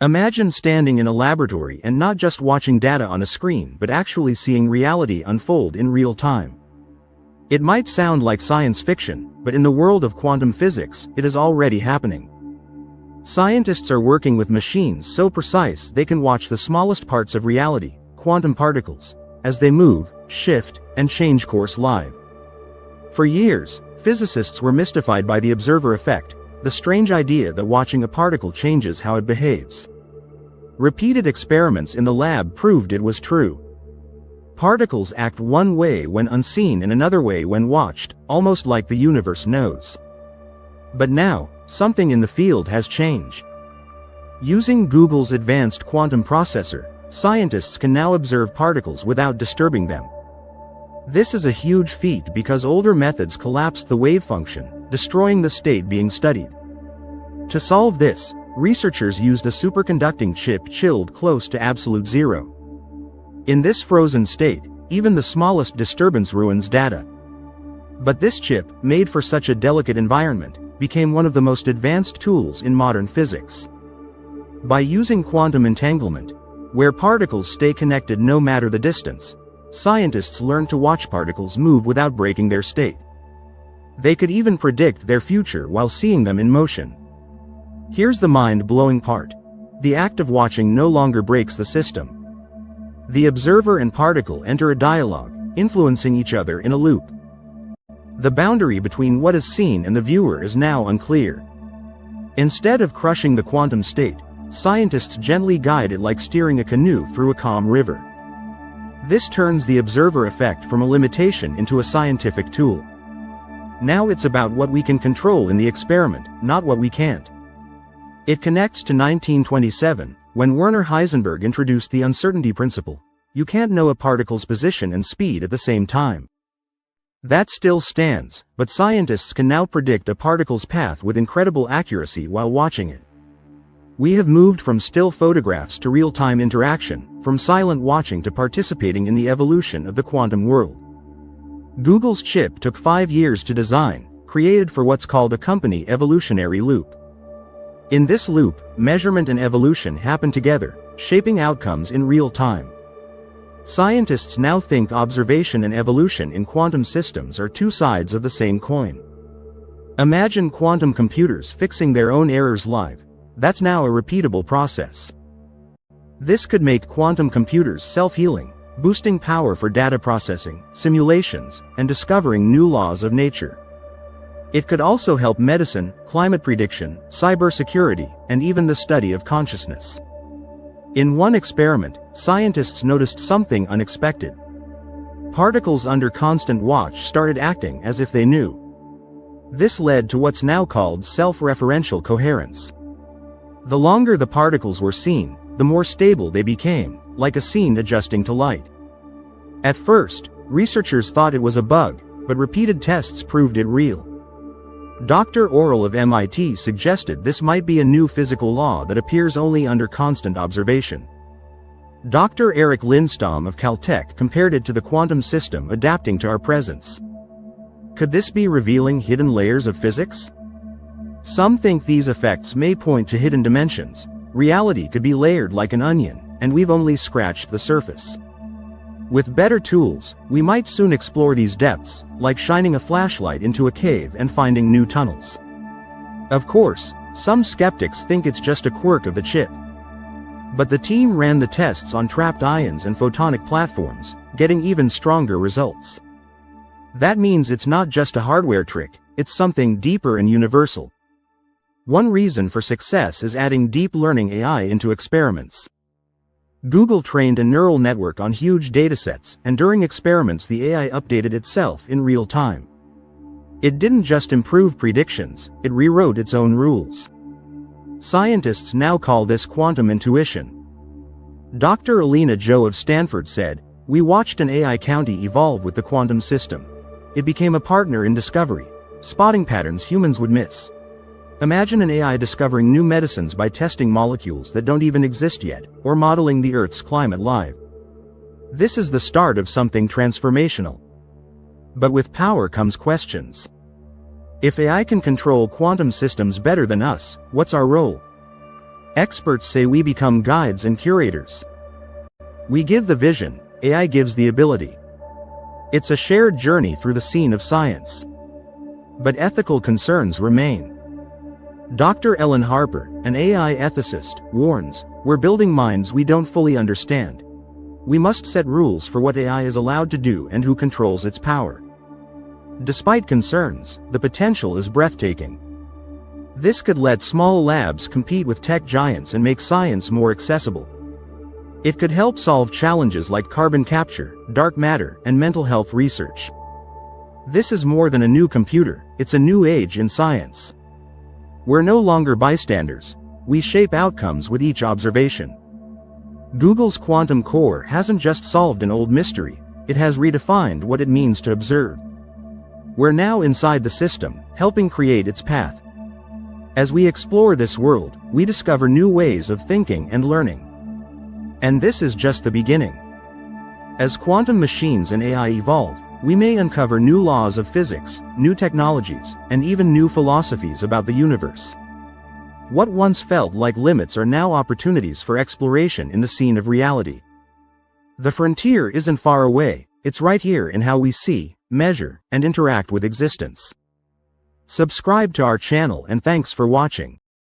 Imagine standing in a laboratory and not just watching data on a screen but actually seeing reality unfold in real time. It might sound like science fiction, but in the world of quantum physics, it is already happening. Scientists are working with machines so precise they can watch the smallest parts of reality, quantum particles, as they move, shift, and change course live. For years, physicists were mystified by the observer effect, the strange idea that watching a particle changes how it behaves. Repeated experiments in the lab proved it was true. Particles act one way when unseen and another way when watched, almost like the universe knows. But now, something in the field has changed. Using Google's advanced quantum processor, scientists can now observe particles without disturbing them. This is a huge feat because older methods collapsed the wave function, destroying the state being studied. To solve this, researchers used a superconducting chip chilled close to absolute zero. In this frozen state, even the smallest disturbance ruins data. But this chip, made for such a delicate environment, became one of the most advanced tools in modern physics. By using quantum entanglement, where particles stay connected no matter the distance, scientists learned to watch particles move without breaking their state. They could even predict their future while seeing them in motion. Here's the mind-blowing part. The act of watching no longer breaks the system. The observer and particle enter a dialogue, influencing each other in a loop. The boundary between what is seen and the viewer is now unclear. Instead of crushing the quantum state, scientists gently guide it like steering a canoe through a calm river. This turns the observer effect from a limitation into a scientific tool. Now it's about what we can control in the experiment, not what we can't. It connects to 1927, when Werner Heisenberg introduced the uncertainty principle. You can't know a particle's position and speed at the same time. That still stands, but scientists can now predict a particle's path with incredible accuracy while watching it. We have moved from still photographs to real-time interaction, from silent watching to participating in the evolution of the quantum world. Google's chip took 5 years to design, created for what's called a company evolutionary loop. In this loop, measurement and evolution happen together, shaping outcomes in real time. Scientists now think observation and evolution in quantum systems are two sides of the same coin. Imagine quantum computers fixing their own errors live. That's now a repeatable process. This could make quantum computers self-healing, boosting power for data processing, simulations, and discovering new laws of nature. It could also help medicine, climate prediction, cybersecurity, and even the study of consciousness. In one experiment, scientists noticed something unexpected. Particles under constant watch started acting as if they knew. This led to what's now called self-referential coherence. The longer the particles were seen, the more stable they became, like a scene adjusting to light. At first, researchers thought it was a bug, but repeated tests proved it real. Dr. Orel of MIT suggested this might be a new physical law that appears only under constant observation. Dr. Eric Lindstrom of Caltech compared it to the quantum system adapting to our presence. Could this be revealing hidden layers of physics? Some think these effects may point to hidden dimensions. Reality could be layered like an onion, and we've only scratched the surface. With better tools, we might soon explore these depths, like shining a flashlight into a cave and finding new tunnels. Of course, some skeptics think it's just a quirk of the chip. But the team ran the tests on trapped ions and photonic platforms, getting even stronger results. That means it's not just a hardware trick, it's something deeper and universal. One reason for success is adding deep learning AI into experiments. Google trained a neural network on huge datasets, and during experiments the AI updated itself in real time. It didn't just improve predictions, it rewrote its own rules. Scientists now call this quantum intuition. Dr. Alina Zhou of Stanford said, "We watched an AI county evolve with the quantum system. It became a partner in discovery, spotting patterns humans would miss." Imagine an AI discovering new medicines by testing molecules that don't even exist yet, or modeling the Earth's climate live. This is the start of something transformational. But with power comes questions. If AI can control quantum systems better than us, what's our role? Experts say we become guides and curators. We give the vision, AI gives the ability. It's a shared journey through the scene of science. But ethical concerns remain. Dr. Ellen Harper, an AI ethicist, warns, we're building minds we don't fully understand. We must set rules for what AI is allowed to do and who controls its power. Despite concerns, the potential is breathtaking. This could let small labs compete with tech giants and make science more accessible. It could help solve challenges like carbon capture, dark matter, and mental health research. This is more than a new computer, it's a new age in science. We're no longer bystanders, we shape outcomes with each observation. Google's quantum core hasn't just solved an old mystery, it has redefined what it means to observe. We're now inside the system, helping create its path. As we explore this world, we discover new ways of thinking and learning. And this is just the beginning. As quantum machines and AI evolve, we may uncover new laws of physics, new technologies, and even new philosophies about the universe. What once felt like limits are now opportunities for exploration in the scene of reality. The frontier isn't far away, it's right here in how we see, measure, and interact with existence. Subscribe to our channel and thanks for watching.